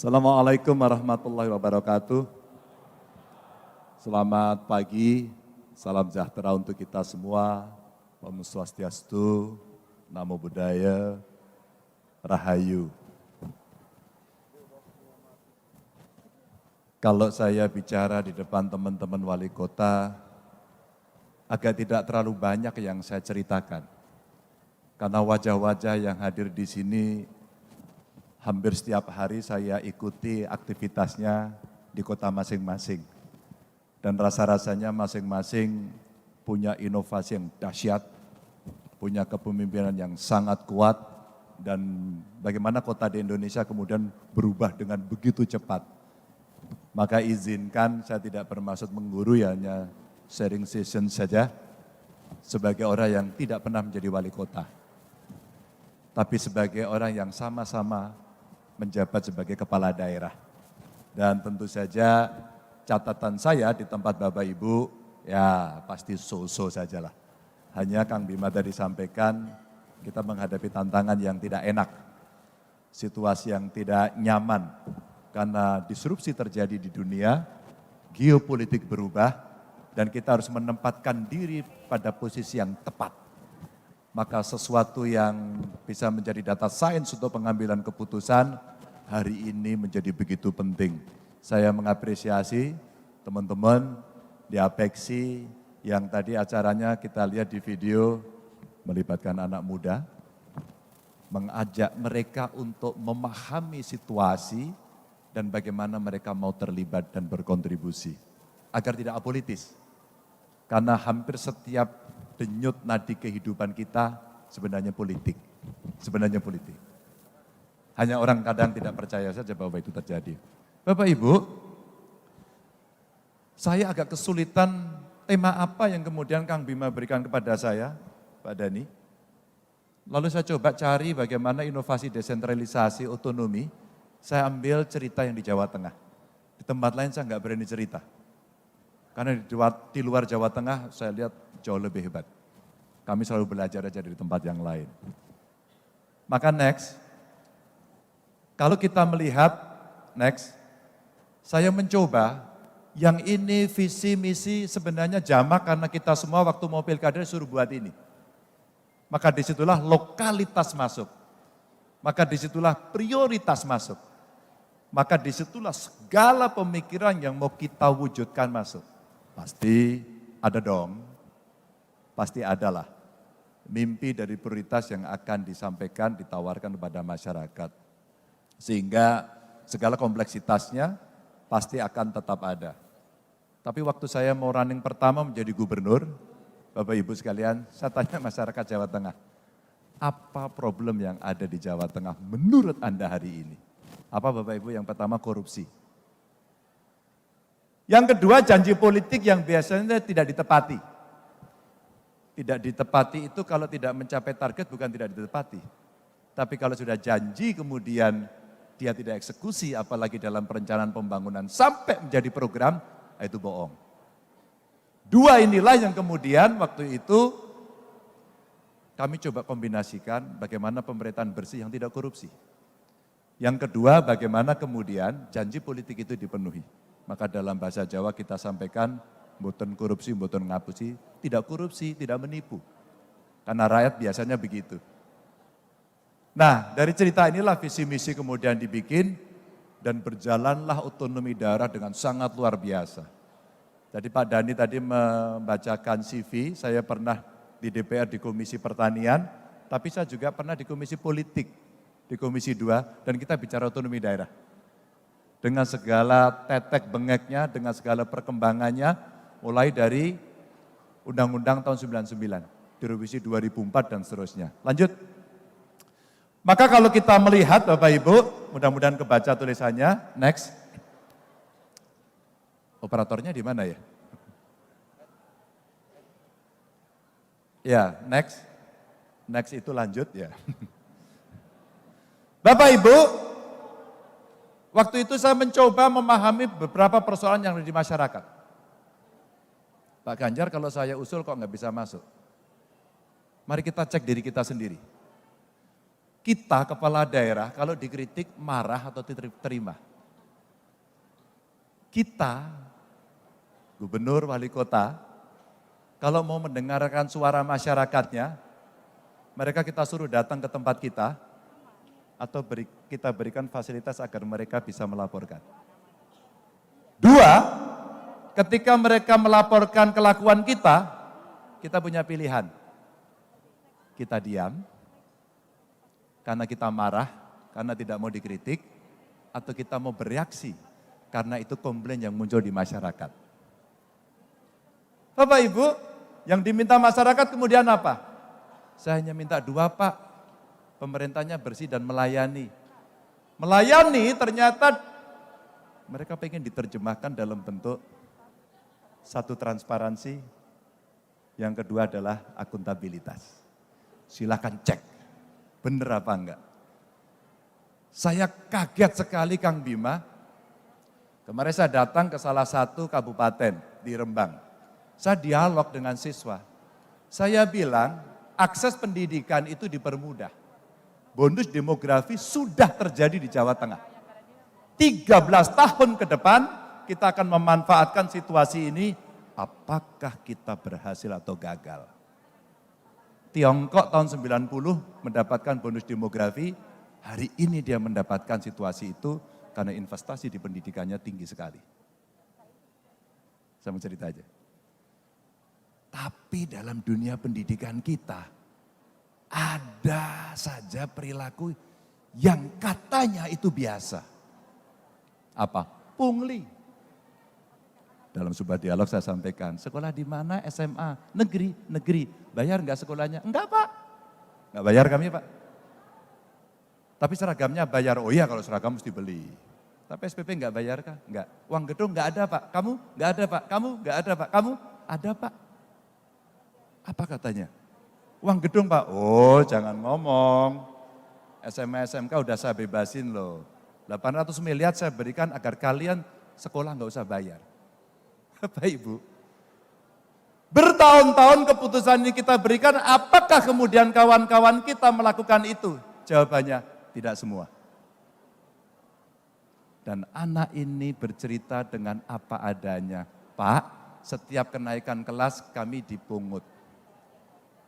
Assalamualaikum warahmatullahi wabarakatuh. Selamat pagi, salam sejahtera untuk kita semua. Om Swastiastu, Namo Buddhaya, Rahayu. Kalau saya bicara di depan teman-teman wali kota, agak tidak terlalu banyak yang saya ceritakan. Karena wajah-wajah yang hadir di sini hampir setiap hari saya ikuti aktivitasnya di kota masing-masing. Dan rasa-rasanya masing-masing punya inovasi yang dahsyat, punya kepemimpinan yang sangat kuat, dan bagaimana kota di Indonesia kemudian berubah dengan begitu cepat. Maka izinkan saya tidak bermaksud menggurui, hanya sharing session saja sebagai orang yang tidak pernah menjadi wali kota. Tapi sebagai orang yang sama-sama menjabat sebagai kepala daerah. Dan tentu saja catatan saya di tempat Bapak Ibu, ya pasti so-so sajalah. Hanya Kang Bima tadi sampaikan, kita menghadapi tantangan yang tidak enak. Situasi yang tidak nyaman, karena disrupsi terjadi di dunia, geopolitik berubah, dan kita harus menempatkan diri pada posisi yang tepat. Maka sesuatu yang bisa menjadi data sains untuk pengambilan keputusan hari ini menjadi begitu penting. Saya mengapresiasi teman-teman di Apeksi yang tadi acaranya kita lihat di video melibatkan anak muda, mengajak mereka untuk memahami situasi dan bagaimana mereka mau terlibat dan berkontribusi agar tidak apolitis. Karena hampir setiap denyut nadi kehidupan kita sebenarnya politik. Sebenarnya politik. Hanya orang kadang tidak percaya saja bahwa itu terjadi. Bapak Ibu, saya agak kesulitan tema apa yang kemudian Kang Bima berikan kepada saya, Pak Dhani. Lalu saya coba cari bagaimana inovasi desentralisasi otonomi, saya ambil cerita yang di Jawa Tengah. Di tempat lain saya nggak berani cerita. Karena di luar Jawa Tengah saya lihat jauh lebih hebat. Kami selalu belajar aja dari tempat yang lain. Maka next, kalau kita melihat next, saya mencoba yang ini visi misi sebenarnya jamak karena kita semua waktu mau pilkada suruh buat ini. Maka disitulah lokalitas masuk. Maka disitulah prioritas masuk. Maka disitulah segala pemikiran yang mau kita wujudkan masuk. Pasti ada dong, pasti adalah mimpi dari prioritas yang akan disampaikan, ditawarkan kepada masyarakat. Sehingga segala kompleksitasnya pasti akan tetap ada. Tapi waktu saya mau running pertama menjadi gubernur, Bapak Ibu sekalian, saya tanya masyarakat Jawa Tengah, apa problem yang ada di Jawa Tengah menurut Anda hari ini? Apa Bapak Ibu? Yang pertama korupsi. Yang kedua janji politik yang biasanya tidak ditepati. Tidak ditepati itu kalau tidak mencapai target bukan tidak ditepati. Tapi kalau sudah janji kemudian dia tidak eksekusi apalagi dalam perencanaan pembangunan sampai menjadi program, itu bohong. Dua inilah yang kemudian waktu itu kami coba kombinasikan bagaimana pemerintahan bersih yang tidak korupsi. Yang kedua bagaimana kemudian janji politik itu dipenuhi. Maka dalam bahasa Jawa kita sampaikan, mboten korupsi, mboten ngapusi, tidak korupsi, tidak menipu. Karena rakyat biasanya begitu. Nah, dari cerita inilah visi misi kemudian dibikin dan berjalanlah otonomi daerah dengan sangat luar biasa. Jadi Pak Dhani tadi membacakan CV, saya pernah di DPR di Komisi Pertanian, tapi saya juga pernah di Komisi Politik, di Komisi 2, dan kita bicara otonomi daerah. Dengan segala tetek bengeknya, dengan segala perkembangannya, mulai dari Undang-Undang tahun 99, direvisi 2004 dan seterusnya. Lanjut. Maka kalau kita melihat Bapak Ibu, mudah-mudahan kebaca tulisannya, next. Operatornya di mana ya? Ya, next. Next itu lanjut ya. Bapak Ibu, waktu itu saya mencoba memahami beberapa persoalan yang ada di masyarakat. Pak Ganjar kalau saya usul kok nggak bisa masuk? Mari kita cek diri kita sendiri. Kita kepala daerah kalau dikritik marah atau terima? Kita, gubernur, wali kota, kalau mau mendengarkan suara masyarakatnya, mereka kita suruh datang ke tempat kita, atau kita berikan fasilitas agar mereka bisa melaporkan. Dua, ketika mereka melaporkan kelakuan kita punya pilihan. Kita diam, karena kita marah, karena tidak mau dikritik, atau kita mau bereaksi, karena itu komplain yang muncul di masyarakat. Bapak Ibu, yang diminta masyarakat kemudian apa? Saya hanya minta dua Pak, pemerintahnya bersih dan melayani. Melayani ternyata mereka pengen diterjemahkan dalam bentuk satu transparansi, yang kedua adalah akuntabilitas. Silakan cek, bener apa enggak. Saya kaget sekali Kang Bima, kemarin saya datang ke salah satu kabupaten di Rembang. Saya dialog dengan siswa. Saya bilang, akses pendidikan itu dipermudah. Bonus demografi sudah terjadi di Jawa Tengah. 13 tahun ke depan kita akan memanfaatkan situasi ini, apakah kita berhasil atau gagal. Tiongkok tahun 90 mendapatkan bonus demografi, hari ini dia mendapatkan situasi itu karena investasi di pendidikannya tinggi sekali. Saya mau cerita aja. Tapi dalam dunia pendidikan kita, ada saja perilaku yang katanya itu biasa. Apa? Pungli. Dalam sebuah dialog saya sampaikan, sekolah di mana SMA? Negeri. Bayar enggak sekolahnya? Enggak Pak. Enggak bayar kami Pak. Tapi seragamnya bayar. Oh iya kalau seragam mesti beli. Tapi SPP enggak bayar kah? Enggak. Uang gedung enggak ada Pak. Kamu? Enggak ada Pak. Kamu? Enggak ada Pak. Kamu? Ada Pak. Apa katanya? Uang gedung Pak. Oh jangan ngomong. SMA SMK udah saya bebasin loh. 800 miliar saya berikan agar kalian sekolah enggak usah bayar. Bapak Ibu, bertahun-tahun keputusan ini kita berikan, apakah kemudian kawan-kawan kita melakukan itu? Jawabannya, tidak semua. Dan anak ini bercerita dengan apa adanya. Pak, setiap kenaikan kelas kami dipungut.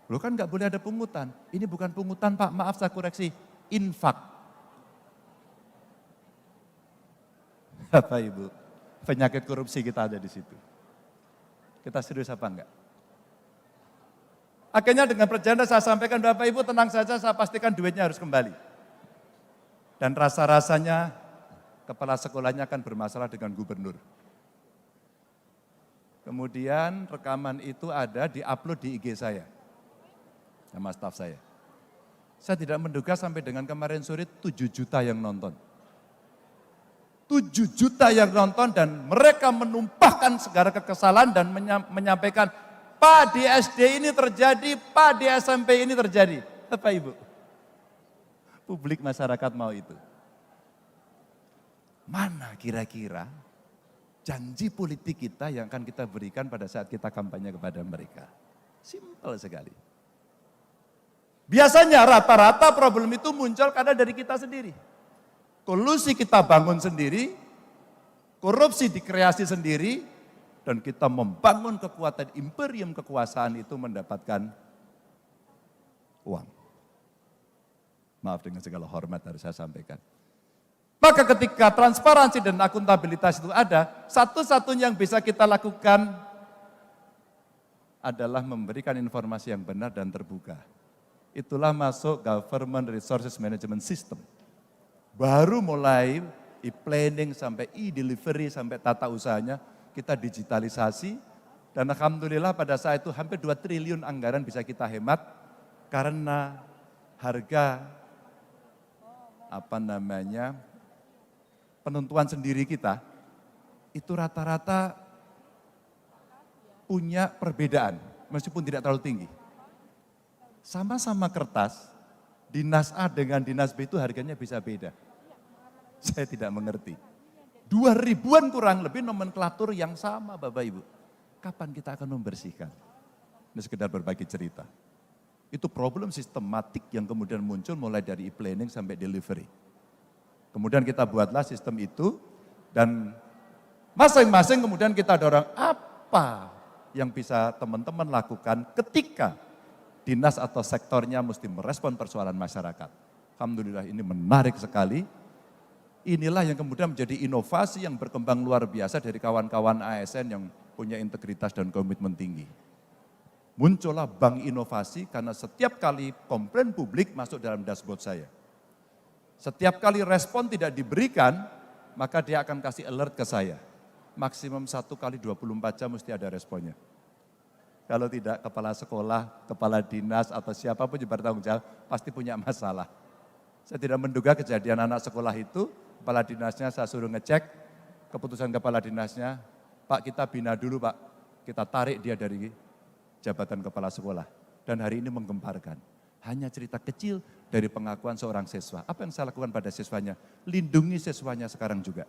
Loh kan nggak boleh ada pungutan. Ini bukan pungutan Pak, maaf saya koreksi, infak. Bapak Ibu, penyakit korupsi kita ada di situ. Kita serius apa enggak? Akhirnya dengan perjalanan saya sampaikan, Bapak Ibu tenang saja, saya pastikan duitnya harus kembali. Dan rasa-rasanya kepala sekolahnya akan bermasalah dengan gubernur. Kemudian rekaman itu ada di-upload di IG saya, sama staf saya. Saya tidak menduga sampai dengan kemarin sore 7 juta yang nonton. 7 juta yang nonton dan mereka menumpahkan segala kekesalan dan menyampaikan, Pak di SD ini terjadi, Pak di SMP ini terjadi. Bapak Ibu, publik masyarakat mau itu. Mana kira-kira janji politik kita yang akan kita berikan pada saat kita kampanye kepada mereka? Simpel sekali. Biasanya rata-rata problem itu muncul karena dari kita sendiri. Kolusi kita bangun sendiri, korupsi dikreasi sendiri, dan kita membangun kekuatan imperium kekuasaan itu mendapatkan uang. Maaf dengan segala hormat harus saya sampaikan. Maka ketika transparansi dan akuntabilitas itu ada, satu-satunya yang bisa kita lakukan adalah memberikan informasi yang benar dan terbuka. Itulah masuk Government Resources Management System. Baru mulai e-planning sampai e-delivery sampai tata usahanya kita digitalisasi dan alhamdulillah pada saat itu hampir 2 triliun anggaran bisa kita hemat karena harga penentuan sendiri kita itu rata-rata punya perbedaan meskipun tidak terlalu tinggi. Sama-sama kertas, dinas A dengan dinas B itu harganya bisa beda. Saya tidak mengerti. 2.000-an kurang lebih nomenklatur yang sama Bapak Ibu. Kapan kita akan membersihkan? Ini sekedar berbagi cerita. Itu problem sistematik yang kemudian muncul mulai dari e-planning sampai delivery. Kemudian kita buatlah sistem itu dan Masing-masing kemudian kita dorong apa yang bisa teman-teman lakukan ketika dinas atau sektornya mesti merespon persoalan masyarakat. Alhamdulillah ini menarik sekali. Inilah yang kemudian menjadi inovasi yang berkembang luar biasa dari kawan-kawan ASN yang punya integritas dan komitmen tinggi. Muncullah bank inovasi karena setiap kali komplain publik masuk dalam dashboard saya. Setiap kali respon tidak diberikan, maka dia akan kasih alert ke saya. Maksimum 1 kali 24 jam mesti ada responnya. Kalau tidak, kepala sekolah, kepala dinas, atau siapapun yang bertanggung jawab, pasti punya masalah. Saya tidak menduga kejadian anak sekolah itu, kepala dinasnya saya suruh ngecek, keputusan kepala dinasnya, Pak kita bina dulu Pak, kita tarik dia dari jabatan kepala sekolah. Dan hari ini menggemparkan. Hanya cerita kecil dari pengakuan seorang siswa. Apa yang saya lakukan pada siswanya? Lindungi siswanya sekarang juga.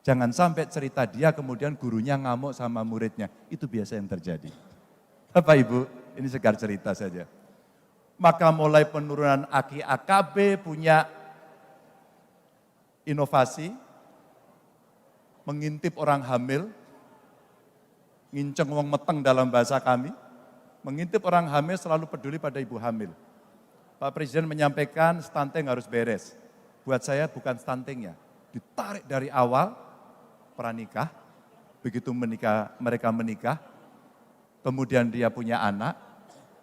Jangan sampai cerita dia kemudian gurunya ngamuk sama muridnya. Itu biasa yang terjadi. Bapak Ibu, ini segar cerita saja. Maka mulai penurunan AKI AKB punya inovasi, mengintip orang hamil, nginceng wong meteng dalam bahasa kami, mengintip orang hamil selalu peduli pada ibu hamil. Pak Presiden menyampaikan stunting harus beres. Buat saya bukan stuntingnya, ditarik dari awal pranikah, begitu mereka menikah, kemudian dia punya anak,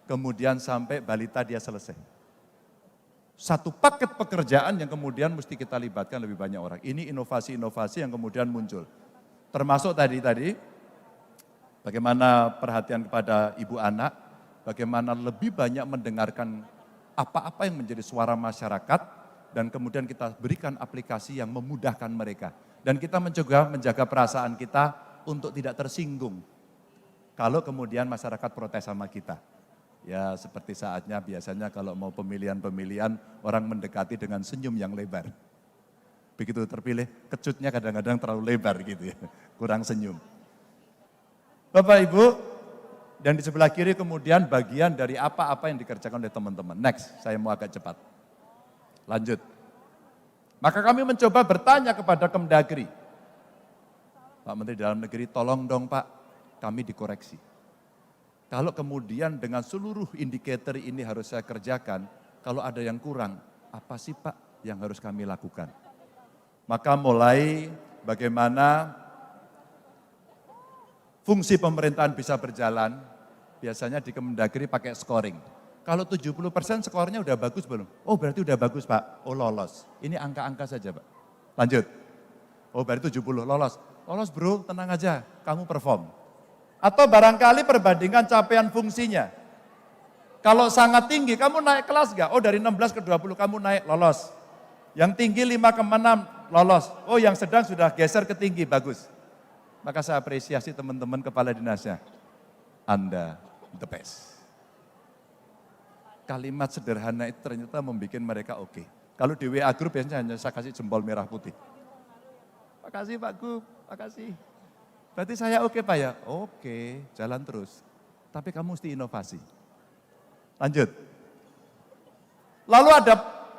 kemudian sampai balita dia selesai. Satu paket pekerjaan yang kemudian mesti kita libatkan lebih banyak orang. Ini inovasi-inovasi yang kemudian muncul. Termasuk tadi, bagaimana perhatian kepada ibu anak, bagaimana lebih banyak mendengarkan apa-apa yang menjadi suara masyarakat, dan kemudian kita berikan aplikasi yang memudahkan mereka. Dan kita menjaga perasaan kita untuk tidak tersinggung. Kalau kemudian masyarakat protes sama kita. Ya seperti saatnya biasanya kalau mau pemilihan-pemilihan orang mendekati dengan senyum yang lebar. Begitu terpilih, kecutnya kadang-kadang terlalu lebar gitu ya, kurang senyum. Bapak Ibu, dan di sebelah kiri kemudian bagian dari apa-apa yang dikerjakan oleh teman-teman. Next, saya mau agak cepat. Lanjut. Maka kami mencoba bertanya kepada Kemdagri. Pak Menteri Dalam Negeri, tolong dong Pak, kami dikoreksi. Kalau kemudian dengan seluruh indikator ini harus saya kerjakan, kalau ada yang kurang, apa sih Pak yang harus kami lakukan? Maka mulai bagaimana fungsi pemerintahan bisa berjalan, biasanya di Kemdagri pakai scoring. Kalau 70% skornya udah bagus belum? Oh berarti udah bagus Pak, oh lolos. Ini angka-angka saja Pak. Lanjut. Oh berarti 70 lolos. Lolos bro, tenang aja, kamu perform. Atau barangkali perbandingan capaian fungsinya. Kalau sangat tinggi, kamu naik kelas gak? Oh dari 16 ke 20 kamu naik, lolos. Yang tinggi 5 ke 6, lolos. Oh yang sedang sudah geser ke tinggi, bagus. Maka saya apresiasi teman-teman kepala dinasnya. Anda the best. Kalimat sederhana itu ternyata membuat mereka oke. Kalau di WA Group biasanya hanya saya kasih jempol merah putih. Makasih Pak Gub, makasih. Berarti saya oke Pak ya? Oke, jalan terus. Tapi kamu mesti inovasi. Lanjut. Lalu ada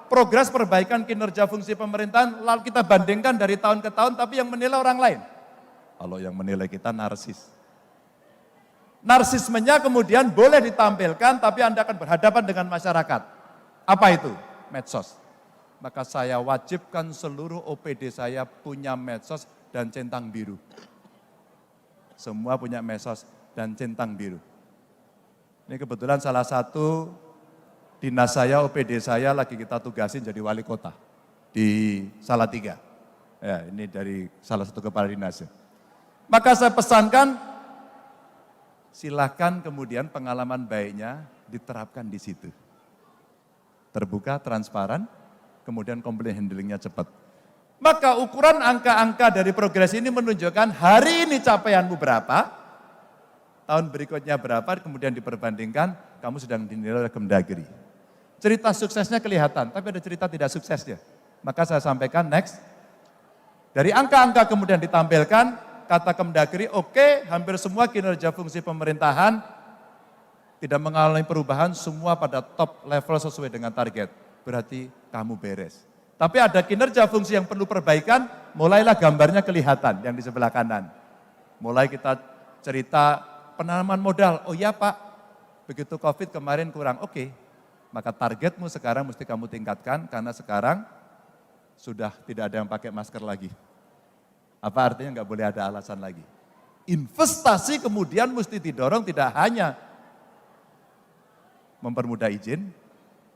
progres perbaikan kinerja fungsi pemerintahan, lalu kita bandingkan dari tahun ke tahun, tapi yang menilai orang lain. Kalau yang menilai kita narsis. Narsismenya kemudian boleh ditampilkan, tapi Anda akan berhadapan dengan masyarakat. Apa itu? Medsos. Maka saya wajibkan seluruh OPD saya punya medsos dan centang biru. Semua punya medsos dan centang biru. Ini kebetulan salah satu dinas saya, OPD saya lagi kita tugasin jadi wali kota di Salatiga. Ya, ini dari salah satu kepala dinasnya. Maka saya pesankan, silakan kemudian pengalaman baiknya diterapkan di situ. Terbuka, transparan, kemudian komplain handlingnya cepat. Maka ukuran angka-angka dari progres ini menunjukkan hari ini capaianmu berapa, tahun berikutnya berapa, kemudian diperbandingkan, kamu sedang dinilai oleh Kemdagri. Cerita suksesnya kelihatan, tapi ada cerita tidak suksesnya. Maka saya sampaikan next, dari angka-angka kemudian ditampilkan, kata Kemdagri, oke, hampir semua kinerja fungsi pemerintahan tidak mengalami perubahan, semua pada top level sesuai dengan target. Berarti kamu beres. Tapi ada kinerja fungsi yang perlu perbaikan, mulailah gambarnya kelihatan yang di sebelah kanan. Mulai kita cerita penanaman modal, oh iya Pak, begitu COVID kemarin kurang, oke. Maka targetmu sekarang mesti kamu tingkatkan karena sekarang sudah tidak ada yang pakai masker lagi. Apa artinya nggak boleh ada alasan lagi. Investasi kemudian mesti didorong tidak hanya mempermudah izin,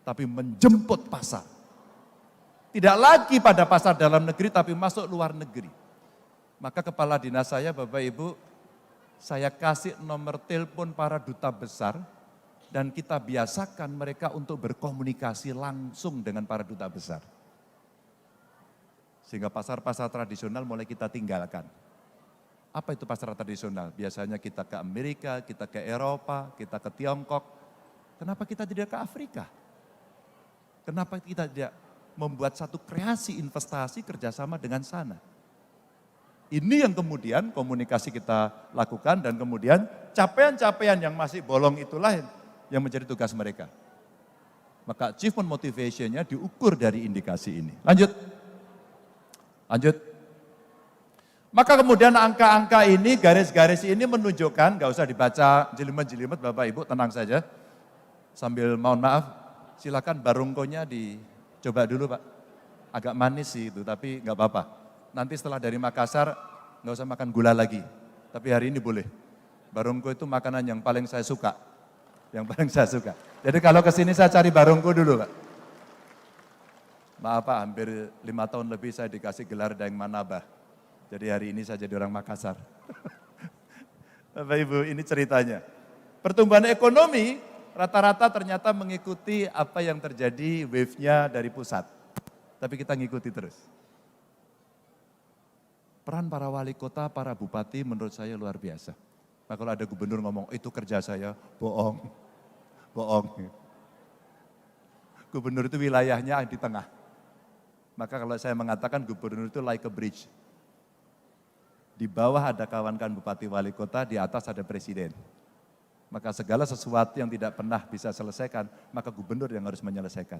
tapi menjemput pasar. Tidak lagi pada pasar dalam negeri, tapi masuk luar negeri. Maka kepala dinas saya, Bapak Ibu, saya kasih nomor telepon para duta besar, dan kita biasakan mereka untuk berkomunikasi langsung dengan para duta besar. Sehingga pasar-pasar tradisional mulai kita tinggalkan. Apa itu pasar tradisional? Biasanya kita ke Amerika, kita ke Eropa, kita ke Tiongkok. Kenapa kita tidak ke Afrika? Kenapa kita tidak membuat satu kreasi investasi kerjasama dengan sana? Ini yang kemudian komunikasi kita lakukan dan kemudian capaian-capaian yang masih bolong itulah yang menjadi tugas mereka. Maka achievement motivation-nya diukur dari indikasi ini. Lanjut. Maka kemudian angka-angka ini, garis-garis ini menunjukkan, nggak usah dibaca jelimet-jelimet Bapak Ibu, tenang saja. Sambil mohon maaf, silakan barungkonya dicoba dulu Pak. Agak manis sih itu, tapi nggak apa-apa. Nanti setelah dari Makassar, nggak usah makan gula lagi. Tapi hari ini boleh. Barungko itu makanan yang paling saya suka. Yang paling saya suka. Jadi kalau kesini saya cari barungko dulu Pak. Maaf Pak, hampir 5 tahun lebih saya dikasih gelar Daeng Manabah. Jadi hari ini saya jadi orang Makassar. Bapak Ibu, ini ceritanya. Pertumbuhan ekonomi rata-rata ternyata mengikuti apa yang terjadi wave-nya dari pusat. Tapi kita ngikuti terus. Peran para wali kota, para bupati menurut saya luar biasa. Nah, kalau ada gubernur ngomong, itu kerja saya, bohong. Bohong. Gubernur itu wilayahnya di tengah. Maka kalau saya mengatakan gubernur itu like a bridge. Di bawah ada kawan-kawan bupati wali kota, di atas ada presiden. Maka segala sesuatu yang tidak pernah bisa selesaikan, maka gubernur yang harus menyelesaikan.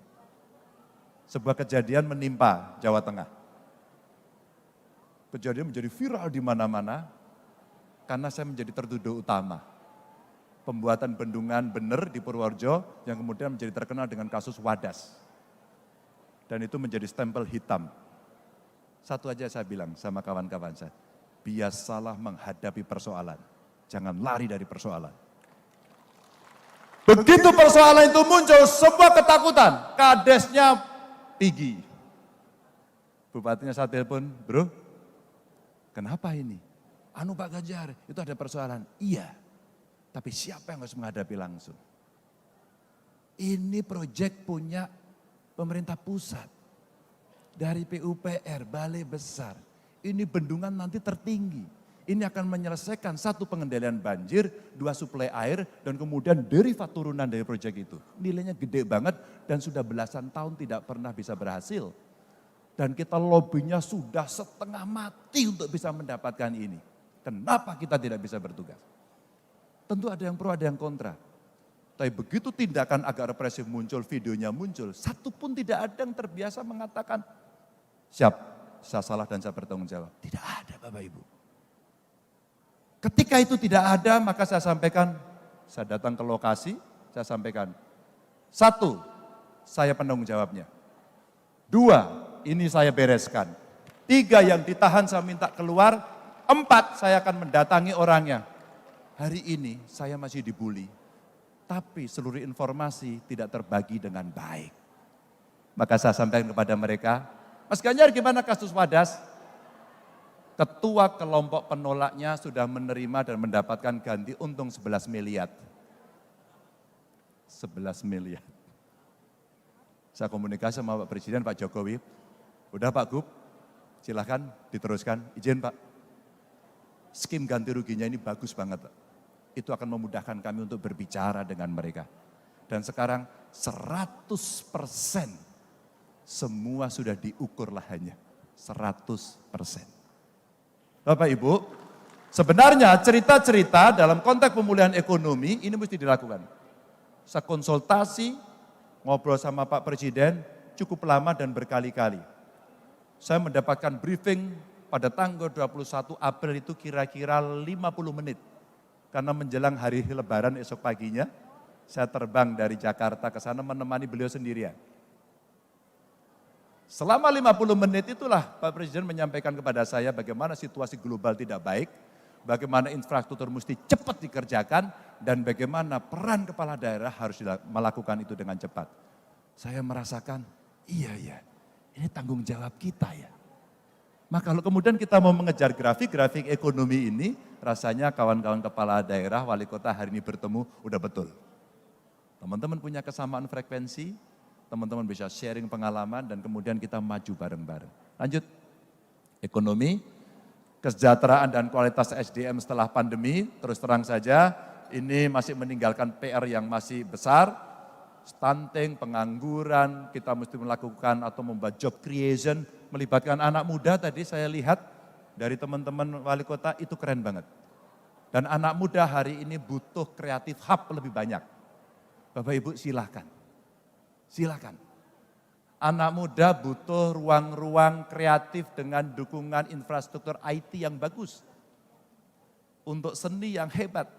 Sebuah kejadian menimpa Jawa Tengah. Kejadian menjadi viral di mana-mana, karena saya menjadi tertuduh utama. Pembuatan bendungan bener di Purworejo yang kemudian menjadi terkenal dengan kasus Wadas. Dan itu menjadi stempel hitam. Satu aja saya bilang sama kawan-kawan saya, biasalah menghadapi persoalan, jangan lari dari persoalan. Begitu persoalan itu muncul, sebuah ketakutan, kadesnya tinggi. Bupatinya saya telepon, bro, kenapa ini? Anu Pak Ganjar, itu ada persoalan. Iya, tapi siapa yang harus menghadapi langsung? Ini proyek punya pemerintah pusat. Dari PUPR, Balai Besar. Ini bendungan nanti tertinggi. Ini akan menyelesaikan satu pengendalian banjir, 2 suplai air, dan kemudian derivat turunan dari proyek itu. Nilainya gede banget dan sudah belasan tahun tidak pernah bisa berhasil. Dan kita lobbynya sudah setengah mati untuk bisa mendapatkan ini. Kenapa kita tidak bisa bertugas? Tentu ada yang pro, ada yang kontra. Tapi begitu tindakan agak represif muncul, videonya muncul, satu pun tidak ada yang terbiasa mengatakan, siap, saya salah dan saya bertanggung jawab. Tidak ada Bapak Ibu. Ketika itu tidak ada, maka saya sampaikan, saya datang ke lokasi, saya sampaikan, 1, saya penanggung jawabnya. 2, ini saya bereskan. 3, yang ditahan saya minta keluar. 4, saya akan mendatangi orangnya. Hari ini saya masih dibully, tapi seluruh informasi tidak terbagi dengan baik. Maka saya sampaikan kepada mereka, Mas Ganjar gimana kasus Wadas? Ketua kelompok penolaknya sudah menerima dan mendapatkan ganti untung 11 miliar. 11 miliar. Saya komunikasi sama Pak Presiden, Pak Jokowi, udah Pak Gub, silahkan diteruskan, izin Pak. Skim ganti ruginya ini bagus banget Pak. Itu akan memudahkan kami untuk berbicara dengan mereka. Dan sekarang 100% semua sudah diukur lahannya. 100%. Bapak Ibu, sebenarnya cerita-cerita dalam konteks pemulihan ekonomi ini mesti dilakukan. Saya konsultasi, ngobrol sama Pak Presiden cukup lama dan berkali-kali. Saya mendapatkan briefing pada tanggal 21 April itu kira-kira 50 menit. Karena menjelang hari Lebaran esok paginya, saya terbang dari Jakarta ke sana menemani beliau sendirian. Selama 50 menit itulah Pak Presiden menyampaikan kepada saya bagaimana situasi global tidak baik, bagaimana infrastruktur mesti cepat dikerjakan, dan bagaimana peran kepala daerah harus melakukan itu dengan cepat. Saya merasakan, iya, ini tanggung jawab kita ya. Maka kalau kemudian kita mau mengejar grafik ekonomi ini, rasanya kawan-kawan kepala daerah, wali kota hari ini bertemu, udah betul. Teman-teman punya kesamaan frekuensi, teman-teman bisa sharing pengalaman, dan kemudian kita maju bareng-bareng. Lanjut, ekonomi, kesejahteraan dan kualitas SDM setelah pandemi, terus terang saja, ini masih meninggalkan PR yang masih besar, stunting, pengangguran, kita mesti melakukan atau membuat job creation, melibatkan anak muda tadi saya lihat dari teman-teman wali kota itu keren banget. Dan anak muda hari ini butuh kreatif hub lebih banyak. Bapak Ibu silakan. Anak muda butuh ruang-ruang kreatif dengan dukungan infrastruktur IT yang bagus. Untuk seni yang hebat.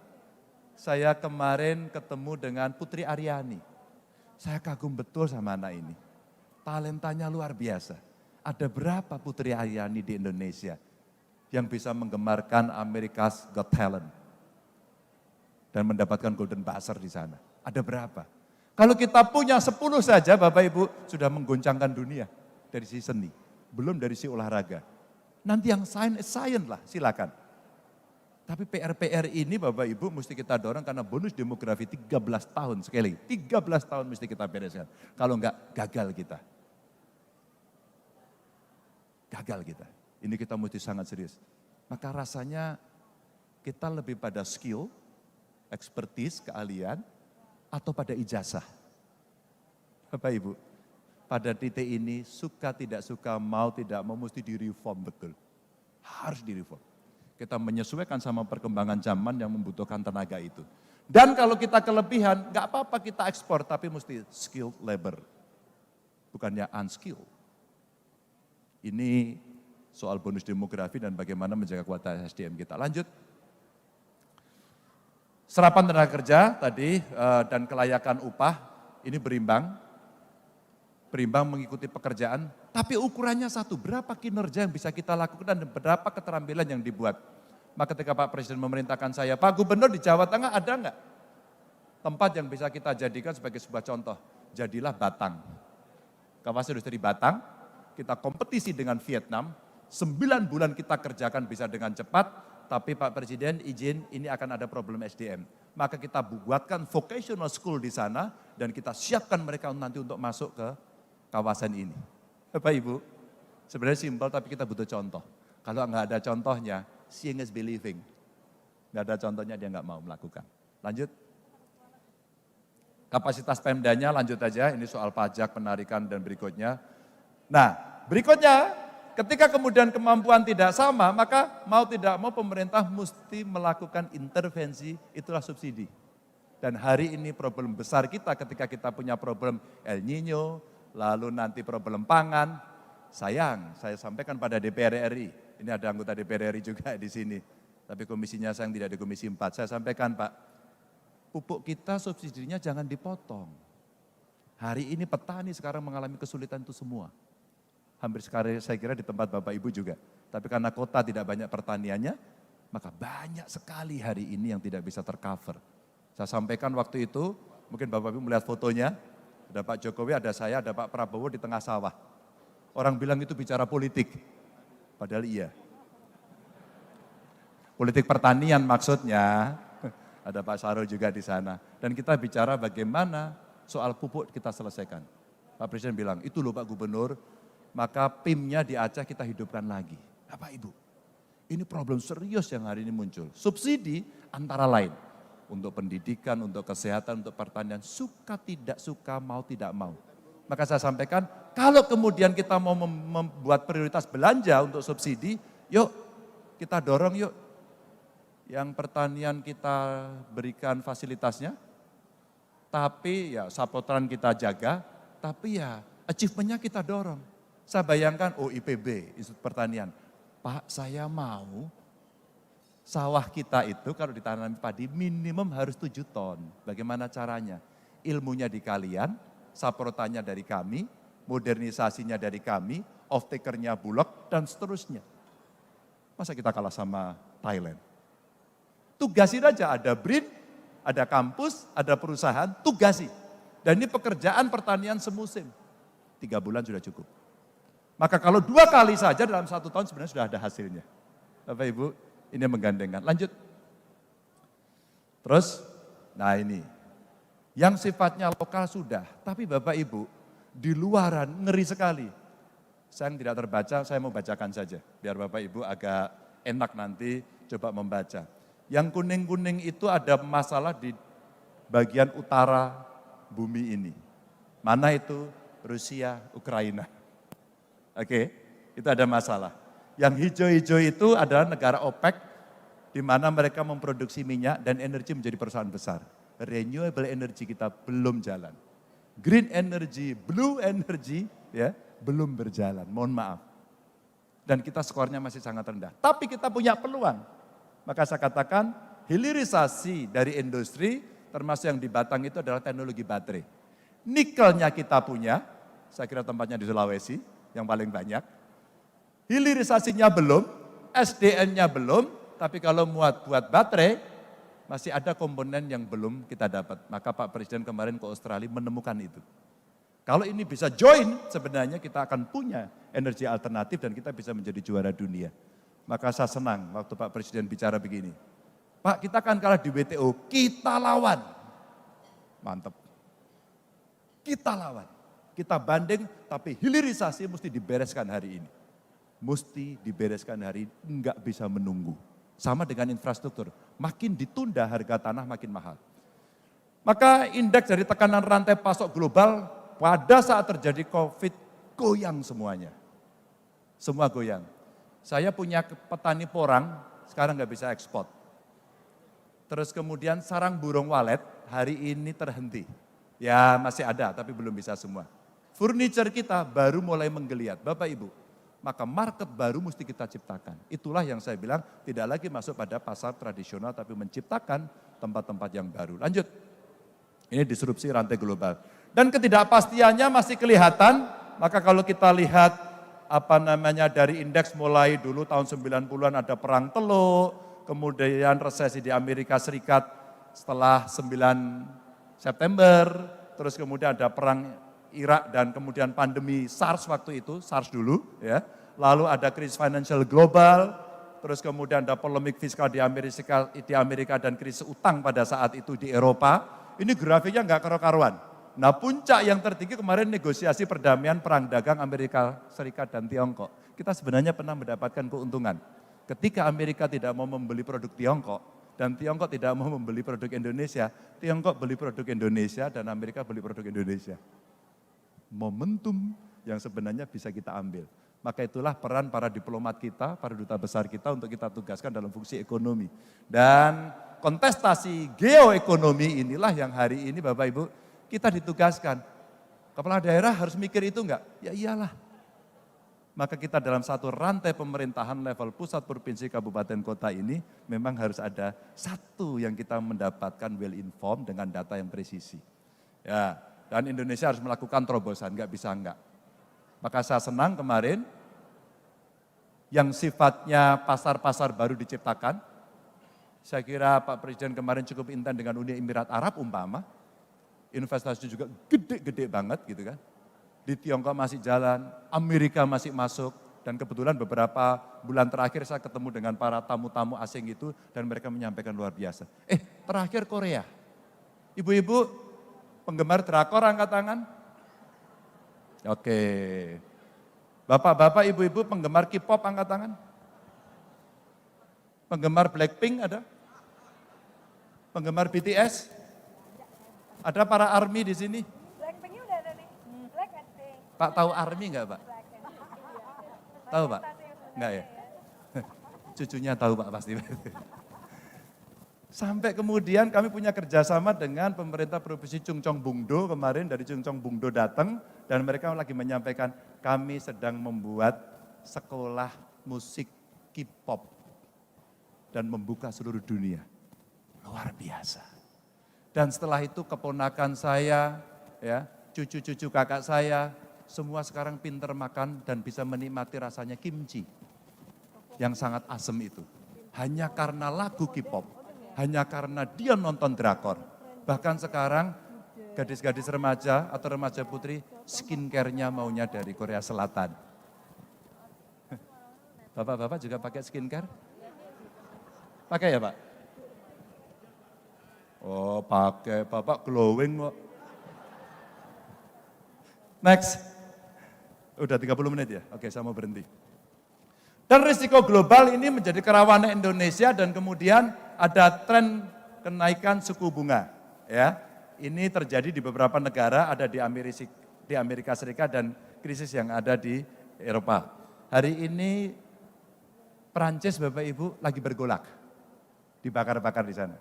Saya kemarin ketemu dengan Putri Aryani. Saya kagum betul sama anak ini. Talentanya luar biasa. Ada berapa Putri Aryani di Indonesia yang bisa menggemarkan America's Got Talent dan mendapatkan Golden Buzzer di sana? Ada berapa? Kalau kita punya 10 saja Bapak Ibu sudah menggoncangkan dunia dari sisi seni, belum dari sisi olahraga. Nanti yang science lah silakan. Tapi PR ini Bapak Ibu mesti kita dorong karena bonus demografi 13 tahun sekali. 13 tahun mesti kita bereskan. Kalau enggak gagal kita. Ini kita mesti sangat serius. Maka rasanya kita lebih pada skill, expertise, keahlian, atau pada ijazah. Bapak Ibu, pada titik ini suka tidak suka, mau tidak mau mesti direform betul. Harus direform. Kita menyesuaikan sama perkembangan zaman yang membutuhkan tenaga itu. Dan kalau kita kelebihan, gak apa-apa kita ekspor, tapi mesti skilled labor. Bukannya unskilled. Ini soal bonus demografi dan bagaimana menjaga kualitas SDM kita. Lanjut. Serapan tenaga kerja tadi dan kelayakan upah ini berimbang mengikuti pekerjaan, tapi ukurannya satu, berapa kinerja yang bisa kita lakukan dan berapa keterampilan yang dibuat. Maka ketika Pak Presiden memerintahkan saya, Pak Gubernur di Jawa Tengah ada enggak tempat yang bisa kita jadikan sebagai sebuah contoh? Jadilah Batang. Kawasan industri Batang, kita kompetisi dengan Vietnam, 9 bulan kita kerjakan bisa dengan cepat, tapi Pak Presiden izin ini akan ada problem SDM. Maka kita buatkan vocational school di sana dan kita siapkan mereka nanti untuk masuk ke kawasan ini. Bapak Ibu, sebenarnya simpel tapi kita butuh contoh. Kalau nggak ada contohnya, seeing is believing. Nggak ada contohnya dia nggak mau melakukan. Lanjut. Kapasitas Pemdanya lanjut aja, ini soal pajak, penarikan dan berikutnya. Nah, berikutnya ketika kemudian kemampuan tidak sama, maka mau tidak mau pemerintah mesti melakukan intervensi, itulah subsidi. Dan hari ini problem besar kita ketika kita punya problem El Nino, lalu nanti problem pangan. Sayang, saya sampaikan pada DPR RI, ini ada anggota DPR RI juga di sini, tapi komisinya sayang tidak di komisi 4. Saya sampaikan Pak, pupuk kita subsidinya jangan dipotong. Hari ini petani sekarang mengalami kesulitan itu semua. Hampir sekali saya kira di tempat Bapak Ibu juga. Tapi karena kota tidak banyak pertaniannya, maka banyak sekali hari ini yang tidak bisa tercover. Saya sampaikan waktu itu, mungkin Bapak Ibu melihat fotonya, ada Pak Jokowi, ada saya, ada Pak Prabowo di tengah sawah. Orang bilang itu bicara politik, padahal iya. Politik pertanian maksudnya, ada Pak Sarul juga di sana. Dan kita bicara bagaimana soal pupuk kita selesaikan. Pak Presiden bilang, itu loh Pak Gubernur, maka PIM-nya di Aceh kita hidupkan lagi. Bapak Ibu, ini problem serius yang hari ini muncul. Subsidi antara lain untuk pendidikan, untuk kesehatan, untuk pertanian, suka tidak suka, mau tidak mau. Maka saya sampaikan, kalau kemudian kita mau membuat prioritas belanja untuk subsidi, yuk kita dorong yuk. Yang pertanian kita berikan fasilitasnya, tapi ya sapotran kita jaga, tapi ya achievement-nya kita dorong. Saya bayangkan, oh IPB, Institut Pertanian. Pak, saya mau sawah kita itu kalau ditanami padi minimum harus 7 ton. Bagaimana caranya? Ilmunya di kalian, saprotannya dari kami, modernisasinya dari kami, off-takernya Bulog, dan seterusnya. Masa kita kalah sama Thailand? Tugasin aja, ada BRIN, ada kampus, ada perusahaan, tugasi. Dan ini pekerjaan pertanian semusim. 3 bulan sudah cukup. Maka kalau 2 kali saja dalam 1 tahun sebenarnya sudah ada hasilnya. Bapak Ibu, ini menggandengkan. Lanjut. Terus, nah ini. Yang sifatnya lokal sudah, tapi Bapak Ibu, di luaran ngeri sekali. Saya yang tidak terbaca, saya mau bacakan saja. Biar Bapak Ibu agak enak nanti coba membaca. Yang kuning-kuning itu ada masalah di bagian utara bumi ini. Mana itu? Rusia, Ukraina. Oke, itu ada masalah. Yang hijau-hijau itu adalah negara OPEC, di mana mereka memproduksi minyak dan energi menjadi perusahaan besar. Renewable energy kita belum jalan. Green energy, blue energy, ya belum berjalan, mohon maaf. Dan kita skornya masih sangat rendah. Tapi kita punya peluang. Maka saya katakan, hilirisasi dari industri, termasuk yang di Batang itu adalah teknologi baterai. Nikelnya kita punya, saya kira tempatnya di Sulawesi, yang paling banyak. Hilirisasinya belum, SDN-nya belum, tapi kalau buat baterai, masih ada komponen yang belum kita dapat. Maka Pak Presiden kemarin ke Australia menemukan itu. Kalau ini bisa join, sebenarnya kita akan punya energi alternatif dan kita bisa menjadi juara dunia. Maka saya senang waktu Pak Presiden bicara begini. Pak, kita akan kalah di WTO, kita lawan. Mantap. Kita lawan. Kita banding, tapi hilirisasi mesti dibereskan hari ini. Mesti dibereskan hari ini, enggak bisa menunggu. Sama dengan infrastruktur, makin ditunda harga tanah makin mahal. Maka indeks dari tekanan rantai pasok global pada saat terjadi COVID goyang semuanya. Semua goyang. Saya punya petani porang, sekarang nggak bisa ekspor. Terus kemudian sarang burung walet hari ini terhenti. Ya masih ada tapi belum bisa semua. Furniture kita baru mulai menggeliat, Bapak Ibu. Maka market baru mesti kita ciptakan. Itulah yang saya bilang tidak lagi masuk pada pasar tradisional tapi menciptakan tempat-tempat yang baru. Lanjut. Ini disrupsi rantai global. Dan ketidakpastiannya masih kelihatan, maka kalau kita lihat dari indeks mulai dulu tahun 90-an ada perang Teluk, kemudian resesi di Amerika Serikat setelah 9 September, terus kemudian ada perang Irak dan kemudian pandemi SARS waktu itu, SARS dulu ya. Lalu ada krisis financial global, terus kemudian ada polemik fiskal di Amerika dan krisis utang pada saat itu di Eropa. Ini grafiknya nggak karu-karuan. Nah puncak yang tertinggi kemarin negosiasi perdamaian perang dagang Amerika Serikat dan Tiongkok. Kita sebenarnya pernah mendapatkan keuntungan. Ketika Amerika tidak mau membeli produk Tiongkok dan Tiongkok tidak mau membeli produk Indonesia, Tiongkok beli produk Indonesia dan Amerika beli produk Indonesia. Momentum yang sebenarnya bisa kita ambil. Maka itulah peran para diplomat kita, para duta besar kita untuk kita tugaskan dalam fungsi ekonomi. Dan kontestasi geoekonomi inilah yang hari ini Bapak Ibu kita ditugaskan. Kepala daerah harus mikir itu enggak? Ya iyalah. Maka kita dalam satu rantai pemerintahan level pusat, provinsi, kabupaten, kota ini memang harus ada satu yang kita mendapatkan well informed dengan data yang presisi. Ya, dan Indonesia harus melakukan terobosan, enggak bisa enggak. Maka saya senang kemarin yang sifatnya pasar-pasar baru diciptakan. Saya kira Pak Presiden kemarin cukup intens dengan Uni Emirat Arab umpama. Investasi juga gede-gede banget gitu kan. Di Tiongkok masih jalan, Amerika masih masuk. Dan kebetulan beberapa bulan terakhir saya ketemu dengan para tamu-tamu asing itu dan mereka menyampaikan luar biasa. Terakhir Korea. Ibu-ibu penggemar drakor angkat tangan. Oke. Bapak-bapak, ibu-ibu penggemar K-pop angkat tangan. Penggemar Blackpink ada? Penggemar BTS? Ada para ARMY di sini? Blackpinknya udah ada nih. Blackpink. Pak tahu ARMY enggak Pak? Tahu Pak? Enggak ya? Cucunya tahu Pak pasti. Sampai kemudian kami punya kerjasama dengan pemerintah Provinsi Chungcheongbuk-do kemarin dari Chungcheongbuk-do datang dan mereka lagi menyampaikan kami sedang membuat sekolah musik K-pop dan membuka seluruh dunia. Luar biasa. Dan setelah itu keponakan saya, ya, cucu-cucu kakak saya, semua sekarang pinter makan dan bisa menikmati rasanya kimchi yang sangat asem itu. Hanya karena lagu K-pop, hanya karena dia nonton drakor. Bahkan sekarang gadis-gadis remaja atau remaja putri skincare-nya maunya dari Korea Selatan. Bapak-bapak juga pakai skincare? Pakai ya Pak? Oh pakai, Bapak glowing kok. Next. Udah 30 menit ya? Oke, saya mau berhenti. Dan risiko global ini menjadi kerawanan Indonesia dan kemudian ada tren kenaikan suku bunga. Ya, ini terjadi di beberapa negara, ada di Amerika Serikat dan krisis yang ada di Eropa. Hari ini Perancis Bapak Ibu lagi bergolak, dibakar-bakar di sana.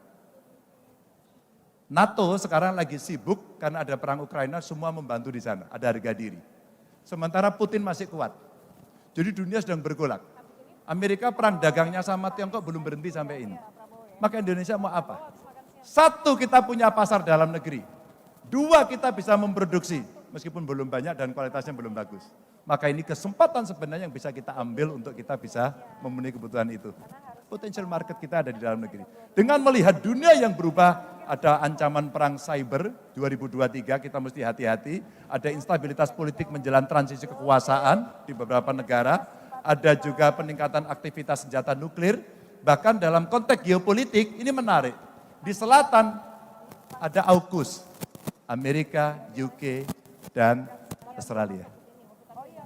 NATO sekarang lagi sibuk karena ada perang Ukraina, semua membantu di sana, ada harga diri. Sementara Putin masih kuat. Jadi dunia sedang bergolak. Amerika perang dagangnya sama Tiongkok belum berhenti sampai ini. Maka Indonesia mau apa? Satu, kita punya pasar dalam negeri. Dua, kita bisa memproduksi, meskipun belum banyak dan kualitasnya belum bagus. Maka ini kesempatan sebenarnya yang bisa kita ambil untuk kita bisa memenuhi kebutuhan itu. Potential market kita ada di dalam negeri. Dengan melihat dunia yang berubah, ada ancaman perang cyber 2023, kita mesti hati-hati. Ada instabilitas politik menjelang transisi kekuasaan di beberapa negara. Ada juga peningkatan aktivitas senjata nuklir. Bahkan dalam konteks geopolitik, ini menarik. Di selatan ada AUKUS, Amerika, UK, dan Australia.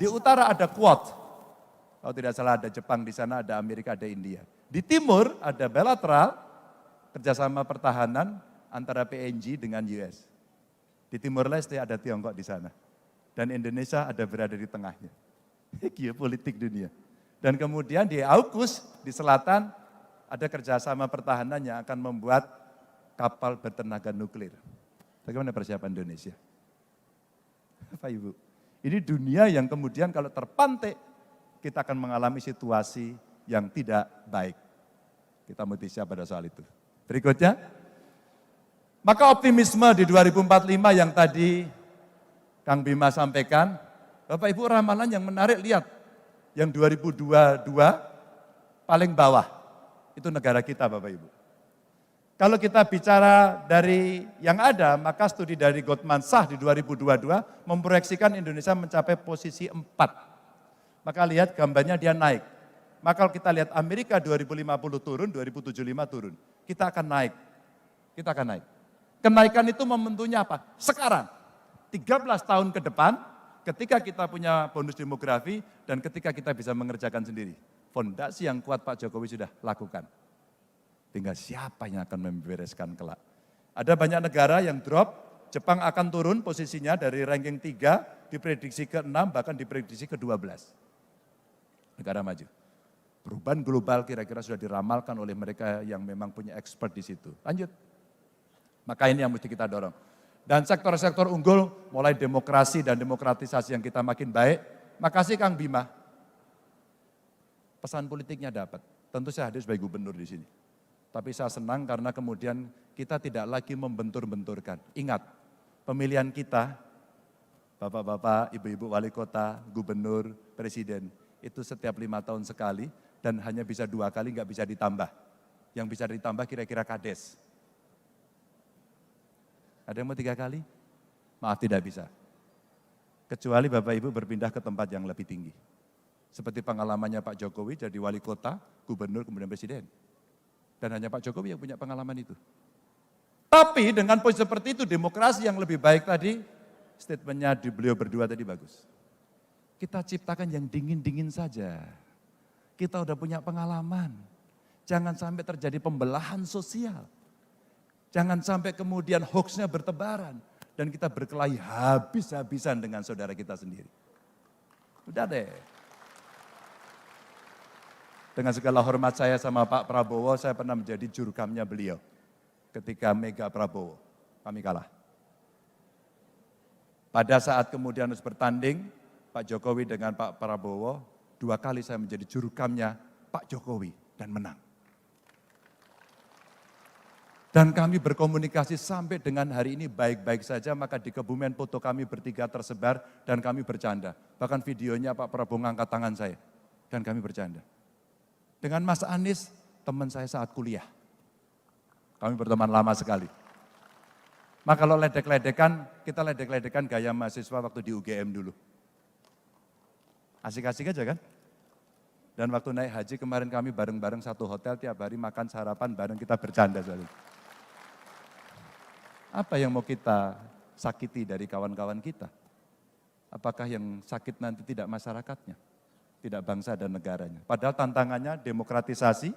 Di utara ada Quad. Kalau tidak salah ada Jepang di sana, ada Amerika, ada India. Di timur ada bilateral, kerjasama pertahanan antara PNG dengan US. Di Timur Leste ada Tiongkok di sana. Dan Indonesia ada berada di tengahnya. Geopolitik dunia. Dan kemudian di AUKUS, di selatan, ada kerjasama pertahanan yang akan membuat kapal bertenaga nuklir. Bagaimana persiapan Indonesia? Bapak Ibu, ini dunia yang kemudian kalau terpantik, kita akan mengalami situasi yang tidak baik. Kita mesti siap pada soal itu. Berikutnya, maka optimisme di 2045 yang tadi Kang Bima sampaikan, Bapak Ibu ramalan yang menarik lihat, yang 2022 paling bawah, itu negara kita Bapak Ibu. Kalau kita bicara dari yang ada, maka studi dari Goldman Sachs di 2022 memproyeksikan Indonesia mencapai posisi 4. Maka lihat gambarnya dia naik. Maka kalau kita lihat Amerika 2050 turun, 2075 turun. Kita akan naik. Kita akan naik. Kenaikan itu momentumnya apa? Sekarang. 13 tahun ke depan, ketika kita punya bonus demografi dan ketika kita bisa mengerjakan sendiri. Fondasi yang kuat Pak Jokowi sudah lakukan. Tinggal siapa yang akan membereskan kelak. Ada banyak negara yang drop, Jepang akan turun posisinya dari ranking 3, diprediksi ke-6, bahkan diprediksi ke-12. Negara maju. Perubahan global kira-kira sudah diramalkan oleh mereka yang memang punya expert di situ. Lanjut. Maka ini yang mesti kita dorong. Dan sektor-sektor unggul, mulai demokrasi dan demokratisasi yang kita makin baik. Makasih Kang Bima. Pesan politiknya dapat. Tentu saya hadir sebagai gubernur di sini. Tapi saya senang karena kemudian kita tidak lagi membentur-benturkan. Ingat, pemilihan kita, bapak-bapak, ibu-ibu wali kota, gubernur, presiden, itu setiap 5 tahun sekali dan hanya bisa 2 kali, nggak bisa ditambah. Yang bisa ditambah kira-kira kades. Ada yang mau 3 kali? Maaf tidak bisa. Kecuali Bapak Ibu berpindah ke tempat yang lebih tinggi. Seperti pengalamannya Pak Jokowi jadi wali kota, gubernur, kemudian presiden. Dan hanya Pak Jokowi yang punya pengalaman itu. Tapi dengan posisi seperti itu, demokrasi yang lebih baik tadi, statementnya di beliau berdua tadi bagus. Kita ciptakan yang dingin-dingin saja. Kita udah punya pengalaman. Jangan sampai terjadi pembelahan sosial. Jangan sampai kemudian hoaxnya bertebaran. Dan kita berkelahi habis-habisan dengan saudara kita sendiri. Udah deh. Dengan segala hormat saya sama Pak Prabowo, saya pernah menjadi jurukamnya beliau. Ketika Mega Prabowo, kami kalah. Pada saat kemudian harus bertanding, Pak Jokowi dengan Pak Prabowo, 2 kali saya menjadi jurukamnya Pak Jokowi dan menang. Dan kami berkomunikasi sampai dengan hari ini baik-baik saja, maka di Kebumen foto kami bertiga tersebar dan kami bercanda. Bahkan videonya Pak Prabowo ngangkat tangan saya dan kami bercanda. Dengan Mas Anies, teman saya saat kuliah. Kami berteman lama sekali. Maka kalau ledek-ledekan, kita ledek-ledekan gaya mahasiswa waktu di UGM dulu. Asik-asik aja kan? Dan waktu naik haji kemarin kami bareng-bareng satu hotel, tiap hari makan sarapan bareng, kita bercanda sekali. Apa yang mau kita sakiti dari kawan-kawan kita? Apakah yang sakit nanti tidak masyarakatnya? Tidak bangsa dan negaranya. Padahal tantangannya demokratisasi,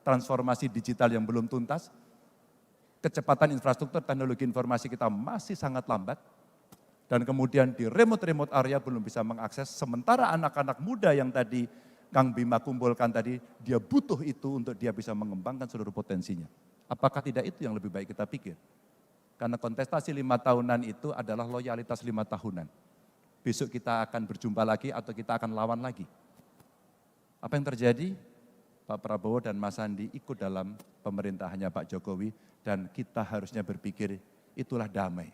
transformasi digital yang belum tuntas, kecepatan infrastruktur teknologi informasi kita masih sangat lambat, dan kemudian di remote area belum bisa mengakses, sementara anak-anak muda yang tadi Kang Bima kumpulkan tadi, dia butuh itu untuk dia bisa mengembangkan seluruh potensinya. Apakah tidak itu yang lebih baik kita pikir? Karena kontestasi 5 tahunan itu adalah loyalitas 5 tahunan. Besok kita akan berjumpa lagi atau kita akan lawan lagi. Apa yang terjadi? Pak Prabowo dan Mas Sandi ikut dalam pemerintahannya Pak Jokowi, dan kita harusnya berpikir itulah damai,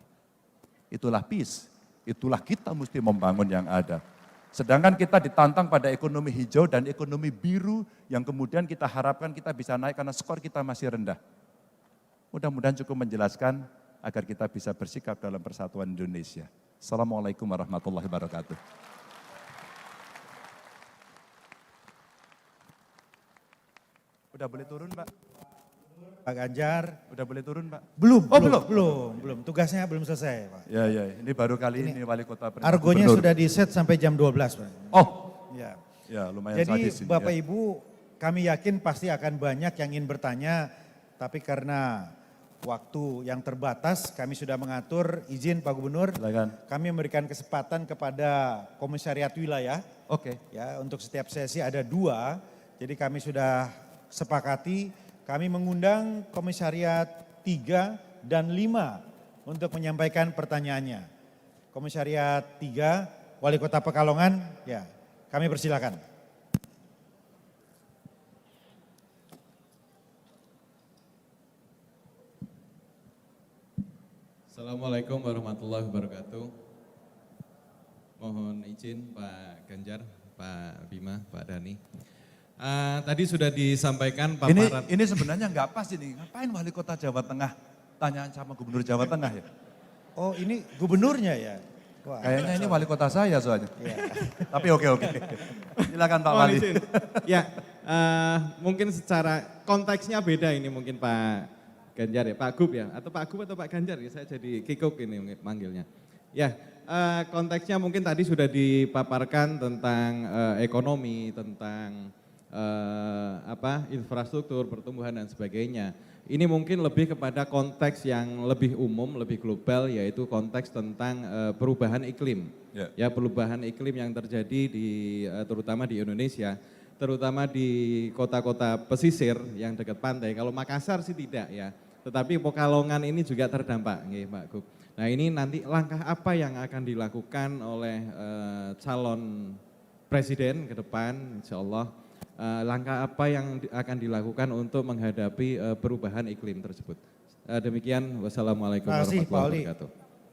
itulah peace, itulah kita mesti membangun yang ada. Sedangkan kita ditantang pada ekonomi hijau dan ekonomi biru yang kemudian kita harapkan kita bisa naik karena skor kita masih rendah. Mudah-mudahan cukup menjelaskan agar kita bisa bersikap dalam persatuan Indonesia. Assalamualaikum warahmatullahi wabarakatuh. Udah boleh turun, Pak? Pak Ganjar. Udah boleh turun, Pak? Belum, Oh, belum. Tugasnya belum selesai, Pak. Ya, ini baru kali ini wali kota Argonya sudah di-set sampai jam 12, Pak. Oh, Ya. ya lumayan Jadi sadis ini, Bapak ya. Ibu, kami yakin pasti akan banyak yang ingin bertanya, tapi karena waktu yang terbatas, kami sudah mengatur izin Pak Gubernur. Silakan. Kami memberikan kesempatan kepada Komisariat Wilayah, Oke. ya untuk setiap sesi ada 2. Jadi kami sudah sepakati, kami mengundang Komisariat 3 dan 5 untuk menyampaikan pertanyaannya. Komisariat 3, Wali Kota Pekalongan, ya kami persilakan. Assalamualaikum warahmatullahi wabarakatuh. Mohon izin Pak Ganjar, Pak Bima, Pak Dhani. Tadi sudah disampaikan paparan. Ini sebenarnya nggak pas ini. Ngapain wali kota Jawa Tengah tanyaan sama gubernur Jawa Tengah ya? Oh ini gubernurnya ya? Wah, Kayaknya ini wali kota saya soalnya. ya. Tapi oke. Silakan Pak Wali. izin. Ya, mungkin secara konteksnya beda ini mungkin Pak Ganjar ya, Pak Gub ya, atau Pak Gub atau Pak Ganjar ya, saya jadi kikuk ini manggilnya. Ya, konteksnya mungkin tadi sudah dipaparkan tentang ekonomi, tentang infrastruktur, pertumbuhan dan sebagainya. Ini mungkin lebih kepada konteks yang lebih umum, lebih global, yaitu konteks tentang perubahan iklim. Ya, perubahan iklim yang terjadi terutama di Indonesia, terutama di kota-kota pesisir yang dekat pantai. Kalau Makassar sih tidak ya, tetapi Pekalongan ini juga terdampak, Pak Gub. Nah ini nanti langkah apa yang akan dilakukan oleh calon presiden ke depan, insya Allah. Langkah apa yang akan dilakukan untuk menghadapi perubahan iklim tersebut. Demikian, wassalamualaikum warahmatullahi wabarakatuh.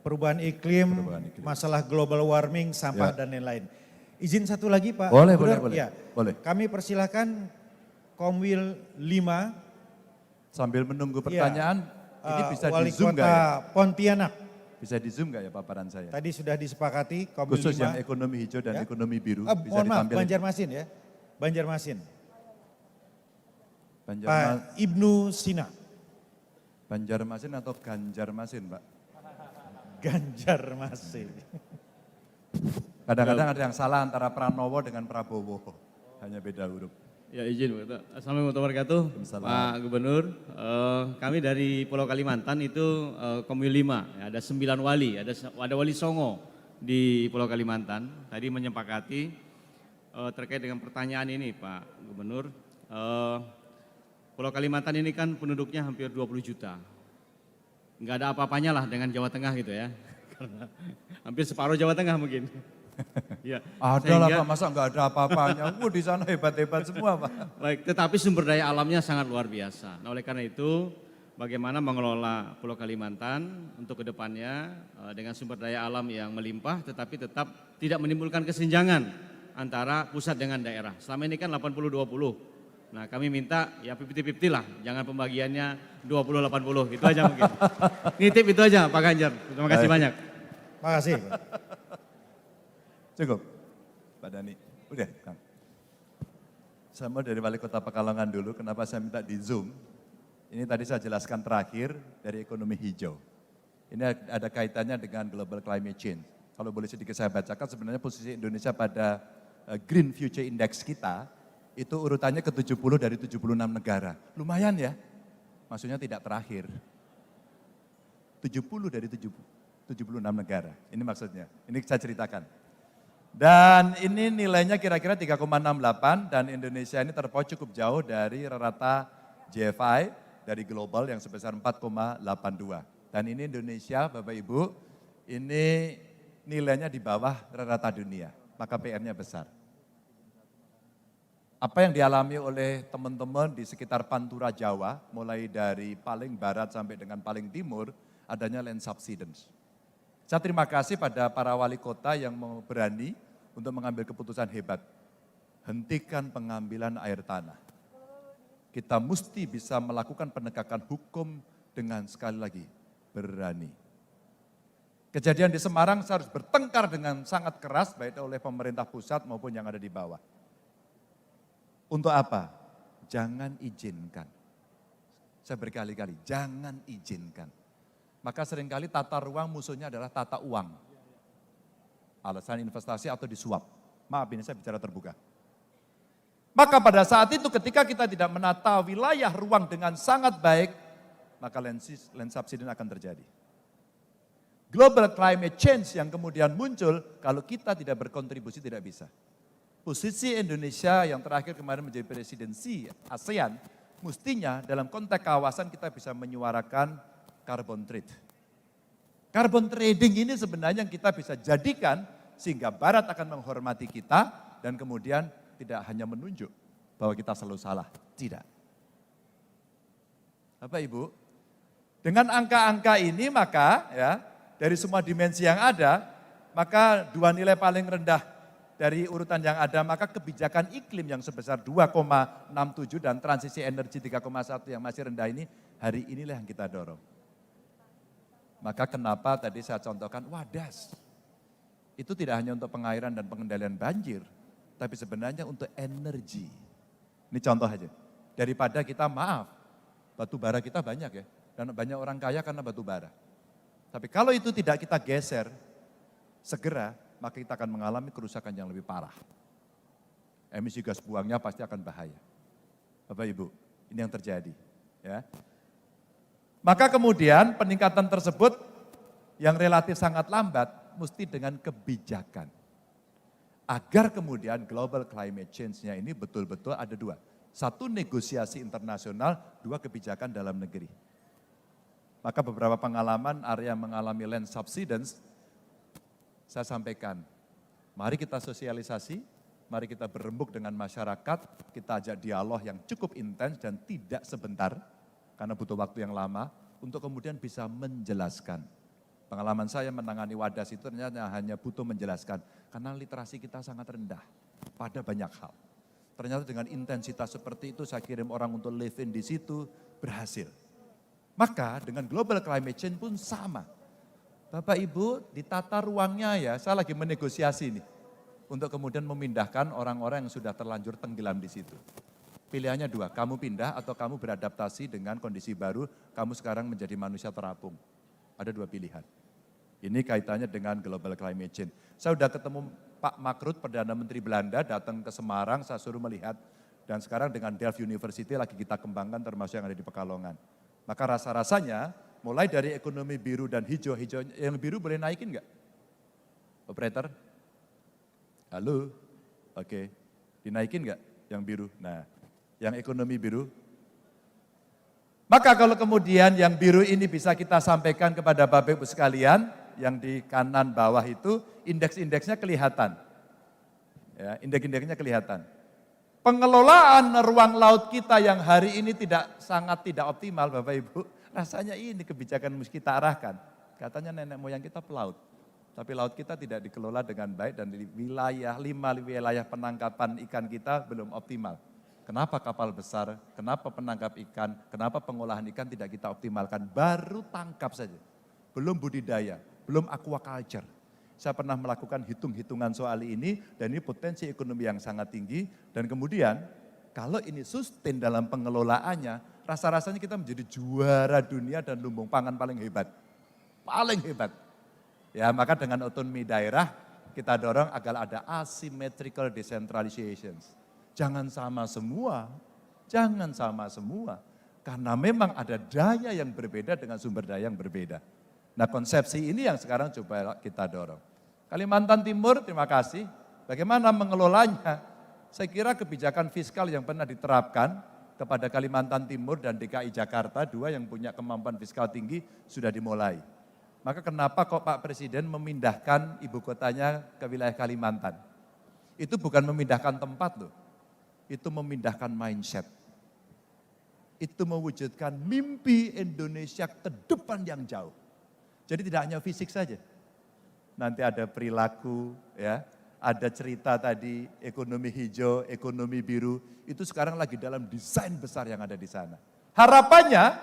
Perubahan iklim, masalah global warming, sampah dan lain-lain. Izin satu lagi Pak. Boleh. Ya. Boleh. Kami persilakan Komwil 5. Sambil menunggu pertanyaan, ini bisa Wali di Zoom Kota nggak ya? Pontianak. Bisa di Zoom nggak ya paparan saya? Tadi sudah disepakati Komwil 5. Khusus yang ekonomi hijau dan Ya. ekonomi biru bisa Mohon maaf, ditampilkan. Banjarmasin ya. Banjarmasin. Pak Banjarmasin. Ibnu Sina. Banjarmasin atau Ganjarmasin, Pak? Ganjarmasin. Kadang-kadang ada yang salah antara Pranowo dengan Prabowo. Hanya beda huruf. Ya izin Pak Ketua. Assalamualaikum warahmatullahi wabarakatuh. Pak Gubernur, kami dari Pulau Kalimantan itu Komwil 5, ya, ada 9 wali, ada wali Songo di Pulau Kalimantan. Tadi menyepakati terkait dengan pertanyaan ini Pak Gubernur. Pulau Kalimantan ini kan penduduknya hampir 20 juta. Enggak ada apa-apanya lah dengan Jawa Tengah gitu ya. Karena hampir separuh Jawa Tengah mungkin. Ya, Ada lah sehingga- Pak, masa nggak ada apa-apanya? Di sana hebat-hebat semua Pak. Baik, tetapi sumber daya alamnya sangat luar biasa. Nah, oleh karena itu, bagaimana mengelola Pulau Kalimantan untuk kedepannya dengan sumber daya alam yang melimpah, tetapi tetap tidak menimbulkan kesenjangan antara pusat dengan daerah. Selama ini kan 80-20. Nah, kami minta ya 50-50 lah, jangan pembagiannya 20-80, gitu aja mungkin. Nitip itu aja Pak Ganjar, terima kasih banyak. Makasih. Cukup, Pak Dhani. Udah, Kang. Saya mau dari Wali Kota Pekalongan dulu, kenapa saya minta di Zoom. Ini tadi saya jelaskan terakhir dari ekonomi hijau. Ini ada kaitannya dengan global climate change. Kalau boleh sedikit saya bacakan, sebenarnya posisi Indonesia pada Green Future Index kita, itu urutannya ke-70 dari 76 negara. Lumayan ya, maksudnya tidak terakhir. 70 dari 76 negara, ini maksudnya. Ini saya ceritakan. Dan ini nilainya kira-kira 3,68 dan Indonesia ini terpaut cukup jauh dari rata GFI dari global yang sebesar 4,82. Dan ini Indonesia Bapak Ibu, ini nilainya di bawah rata dunia, maka PR-nya besar. Apa yang dialami oleh teman-teman di sekitar Pantura Jawa, mulai dari paling barat sampai dengan paling timur, adanya land subsidence. Saya terima kasih pada para wali kota yang berani untuk mengambil keputusan hebat. Hentikan pengambilan air tanah. Kita mesti bisa melakukan penegakan hukum dengan sekali lagi berani. Kejadian di Semarang saya harus bertengkar dengan sangat keras baik oleh pemerintah pusat maupun yang ada di bawah. Untuk apa? Jangan izinkan. Saya berkali-kali, jangan izinkan. Maka seringkali tata ruang musuhnya adalah tata uang. Alasan investasi atau disuap. Maaf ini saya bicara terbuka. Maka pada saat itu ketika kita tidak menata wilayah ruang dengan sangat baik, maka land subsidence akan terjadi. Global climate change yang kemudian muncul, kalau kita tidak berkontribusi tidak bisa. Posisi Indonesia yang terakhir kemarin menjadi presidensi ASEAN, mestinya dalam konteks kawasan kita bisa menyuarakan carbon trade. Carbon trading ini sebenarnya yang kita bisa jadikan sehingga Barat akan menghormati kita dan kemudian tidak hanya menunjuk bahwa kita selalu salah. Tidak. Bapak Ibu, dengan angka-angka ini maka ya dari semua dimensi yang ada, maka dua nilai paling rendah dari urutan yang ada, maka kebijakan iklim yang sebesar 2,67 dan transisi energi 3,1 yang masih rendah ini, hari inilah yang kita dorong. Maka kenapa tadi saya contohkan WADAS. Itu tidak hanya untuk pengairan dan pengendalian banjir, tapi sebenarnya untuk energi. Ini contoh aja. Daripada kita maaf, batu bara kita banyak ya, dan banyak orang kaya karena batu bara. Tapi kalau itu tidak kita geser, segera, maka kita akan mengalami kerusakan yang lebih parah. Emisi gas buangnya pasti akan bahaya. Bapak Ibu, ini yang terjadi. Ya. Maka kemudian peningkatan tersebut yang relatif sangat lambat, mesti dengan kebijakan. Agar kemudian global climate change-nya ini betul-betul ada dua. Satu negosiasi internasional, dua kebijakan dalam negeri. Maka beberapa pengalaman area mengalami land subsidence, saya sampaikan, mari kita sosialisasi, mari kita berembuk dengan masyarakat, kita ajak dialog yang cukup intens dan tidak sebentar, karena butuh waktu yang lama, untuk kemudian bisa menjelaskan. Pengalaman saya menangani WADAS itu ternyata hanya butuh menjelaskan, karena literasi kita sangat rendah pada banyak hal. Ternyata dengan intensitas seperti itu saya kirim orang untuk live in di situ, berhasil. Maka dengan global climate change pun sama. Bapak Ibu, ditata ruangnya ya, saya lagi menegosiasi nih. Untuk kemudian memindahkan orang-orang yang sudah terlanjur tenggelam di situ. Pilihannya dua, kamu pindah atau kamu beradaptasi dengan kondisi baru, kamu sekarang menjadi manusia terapung. Ada dua pilihan. Ini kaitannya dengan global climate change. Saya sudah ketemu Pak Mark Rutte, Perdana Menteri Belanda, datang ke Semarang, saya suruh melihat. Dan sekarang dengan Delft University lagi kita kembangkan termasuk yang ada di Pekalongan. Maka rasa-rasanya mulai dari ekonomi biru dan hijau, yang biru boleh naikin enggak? Operator? Halo? Oke. Dinaikin enggak yang biru? Nah, yang ekonomi biru. Maka kalau kemudian yang biru ini bisa kita sampaikan kepada Bapak Ibu sekalian, yang di kanan bawah itu indeks-indeksnya kelihatan. Ya, indeks-indeksnya kelihatan. Pengelolaan ruang laut kita yang hari ini sangat tidak optimal Bapak Ibu, rasanya ini kebijakan mesti kita arahkan. Katanya nenek moyang kita pelaut, tapi laut kita tidak dikelola dengan baik dan di wilayah 5 wilayah penangkapan ikan kita belum optimal. Kenapa kapal besar, kenapa penangkap ikan, kenapa pengolahan ikan tidak kita optimalkan, baru tangkap saja. Belum budidaya, belum aquaculture. Saya pernah melakukan hitung-hitungan soal ini dan ini potensi ekonomi yang sangat tinggi dan kemudian kalau ini sustain dalam pengelolaannya, rasa-rasanya kita menjadi juara dunia dan lumbung pangan paling hebat. Paling hebat. Ya, maka dengan otonomi daerah kita dorong agar ada asymmetrical decentralization. Jangan sama semua, jangan sama semua. Karena memang ada daya yang berbeda dengan sumber daya yang berbeda. Nah konsepsi ini yang sekarang coba kita dorong. Kalimantan Timur, terima kasih. Bagaimana mengelolanya? Saya kira kebijakan fiskal yang pernah diterapkan kepada Kalimantan Timur dan DKI Jakarta, dua yang punya kemampuan fiskal tinggi, sudah dimulai. Maka kenapa kok Pak Presiden memindahkan ibu kotanya ke wilayah Kalimantan? Itu bukan memindahkan tempat loh, itu memindahkan mindset. Itu mewujudkan mimpi Indonesia ke depan yang jauh. Jadi tidak hanya fisik saja. Nanti ada perilaku, ya, ada cerita tadi ekonomi hijau, ekonomi biru, itu sekarang lagi dalam desain besar yang ada di sana. Harapannya,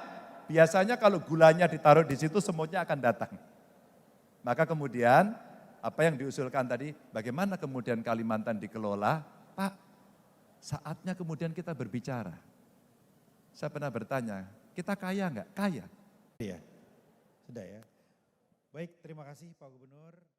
biasanya kalau gulanya ditaruh di situ semuanya akan datang. Maka kemudian apa yang diusulkan tadi, bagaimana kemudian Kalimantan dikelola, Pak, saatnya kemudian kita berbicara. Saya pernah bertanya, kita kaya enggak? Kaya. Iya, sudah ya. Baik, terima kasih Pak Gubernur.